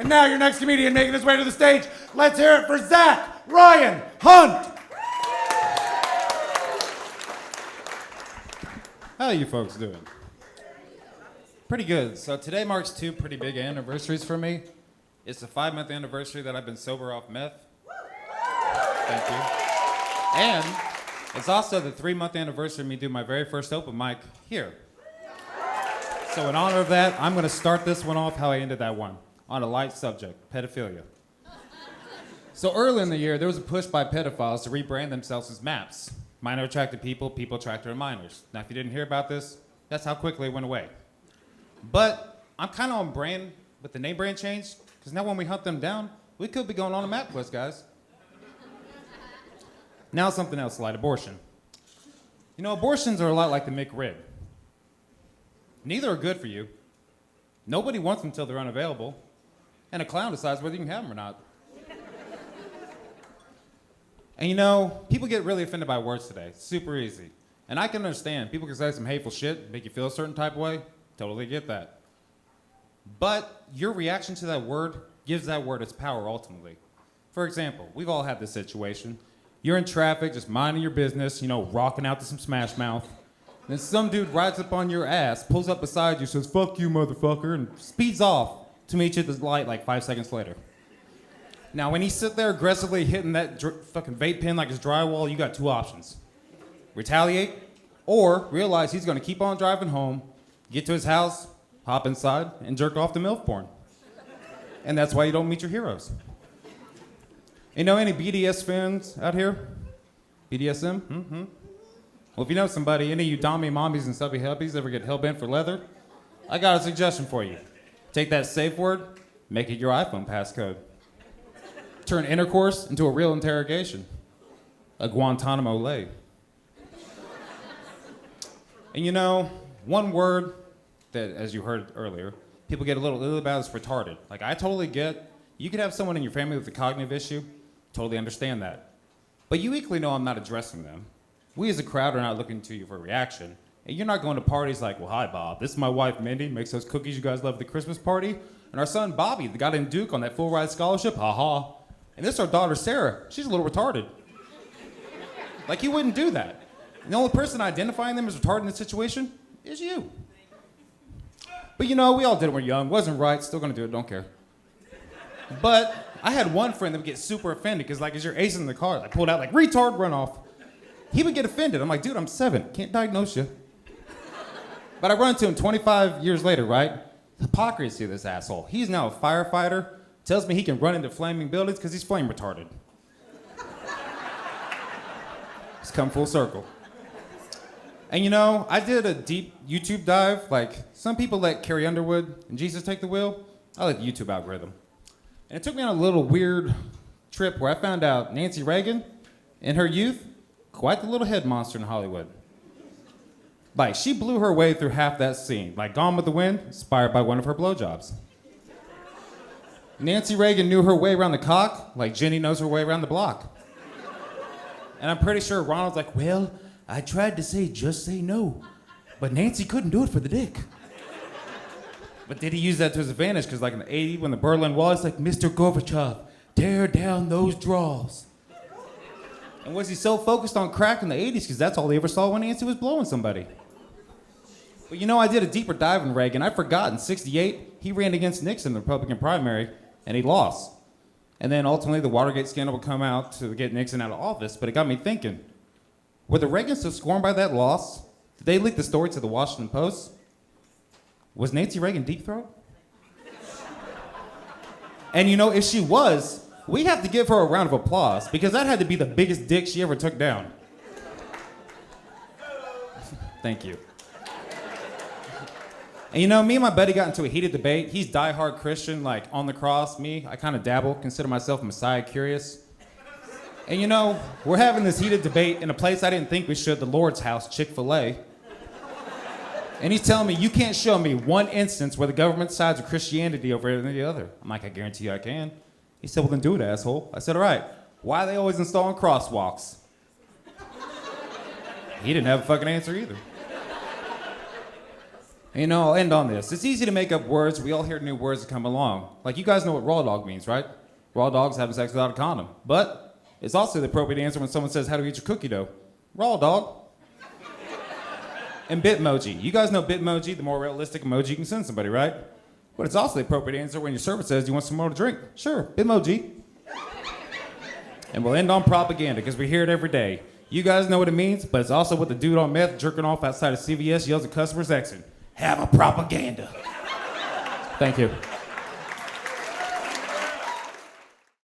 And now your next comedian making his way to the stage. Let's hear it for Zach Ryan Hunt. How you folks doing? Pretty good. So today marks two pretty big anniversaries for me. It's the 5-month anniversary that I've been sober off meth. Thank you. And it's also the 3-month anniversary of me doing my very first open mic here. So in honor of that, I'm going to start this one off how I ended that one, on a light subject, pedophilia. So early in the year, there was a push by pedophiles to rebrand themselves as MAPS. Minor attracted people, people attracted to minors. Now, if you didn't hear about this, that's how quickly it went away. But I'm kind of on brand with the name brand change, because now when we hunt them down, we could be going on a map quest, guys. Now something else, like abortion. You know, abortions are a lot like the McRib. Neither are good for you. Nobody wants them until they're unavailable. And a clown decides whether you can have them or not. And you know, people get really offended by words today. It's super easy. And I can understand. People can say some hateful shit, make you feel a certain type of way. Totally get that. But your reaction to that word gives that word its power ultimately. For example, we've all had this situation. You're in traffic, just minding your business, you know, rocking out to some Smash Mouth. Then some dude rides up on your ass, pulls up beside you, says, "Fuck you, motherfucker," and speeds off to meet you at the light like 5 seconds later. Now, when he's sit there aggressively hitting that fucking vape pen like it's drywall, you got two options. Retaliate, or realize he's gonna keep on driving home, get to his house, hop inside, and jerk off to MILF porn. And that's why you don't meet your heroes. You know any BDS fans out here? BDSM? Mm-hmm. Well, if you know somebody, any of you dommy mommies and subby hubbies ever get hell-bent for leather, I got a suggestion for you. Take that safe word, make it your iPhone passcode. Turn intercourse into a real interrogation. A Guantanamo lay. And you know, one word that, as you heard earlier, people get a little ill about is retarded. Like, I totally get, you could have someone in your family with a cognitive issue, totally understand that. But you equally know I'm not addressing them. We as a crowd are not looking to you for a reaction. And you're not going to parties like, "Well, hi, Bob. This is my wife, Mindy, makes those cookies you guys love at the Christmas party. And our son, Bobby, that got in Duke on that full-ride scholarship, ha-ha. And this is our daughter, Sarah. She's a little retarded." Like, you wouldn't do that. And the only person identifying them as retarded in this situation is you. But you know, we all did it when we were young. Wasn't right, still gonna do it, don't care. But I had one friend that would get super offended because, like, as you're acing in the car, I pulled out like, "Retard, run off." He would get offended. I'm like, "Dude, I'm 7, can't diagnose you." But I run into him 25 years later, right? Hypocrisy of this asshole. He's now a firefighter, tells me he can run into flaming buildings because he's flame retarded. It's come full circle. And you know, I did a deep YouTube dive. Like, some people let Carrie Underwood and Jesus take the wheel. I let the YouTube algorithm. And it took me on a little weird trip where I found out Nancy Reagan, in her youth, quite the little head monster in Hollywood. Like, she blew her way through half that scene. Like Gone with the Wind, inspired by one of her blowjobs. Nancy Reagan knew her way around the cock, like Jenny knows her way around the block. And I'm pretty sure Ronald's like, "Well, I tried to say just say no, but Nancy couldn't do it for the dick." But did he use that to his advantage? Because like in the 80s, when the Berlin Wall, it's like, "Mr. Gorbachev, tear down those draws." And was he so focused on crack in the 80s? Because that's all he ever saw when Nancy was blowing somebody. But you know, I did a deeper dive in Reagan. I forgot, in 68, he ran against Nixon in the Republican primary, and he lost. And then ultimately, the Watergate scandal would come out to get Nixon out of office, but it got me thinking, were the Reagans so scorned by that loss? Did they leak the story to the Washington Post? Was Nancy Reagan deep throat? And you know, if she was, we have to give her a round of applause, because that had to be the biggest dick she ever took down. Thank you. And you know, me and my buddy got into a heated debate. He's diehard Christian, like on the cross. Me, I kind of dabble, consider myself Messiah curious. And you know, we're having this heated debate in a place I didn't think we should, the Lord's house, Chick-fil-A. And he's telling me, "You can't show me one instance where the government sides with Christianity over any other." I'm like, "I guarantee you I can." He said, "Well, then do it, asshole." I said, "All right, why are they always installing crosswalks?" He didn't have a fucking answer either. You know, I'll end on this. It's easy to make up words. We all hear new words that come along. Like, you guys know what raw dog means, right? Raw dog's having sex without a condom. But it's also the appropriate answer when someone says, how do you eat your cookie dough? Raw dog. And Bitmoji. You guys know Bitmoji, the more realistic emoji you can send somebody, right? But it's also the appropriate answer when your server says, do you want some more to drink? Sure, Bitmoji. And we'll end on propaganda, because we hear it every day. You guys know what it means, but it's also what the dude on meth jerking off outside of CVS yells at customers exiting. Have a propaganda. Thank you.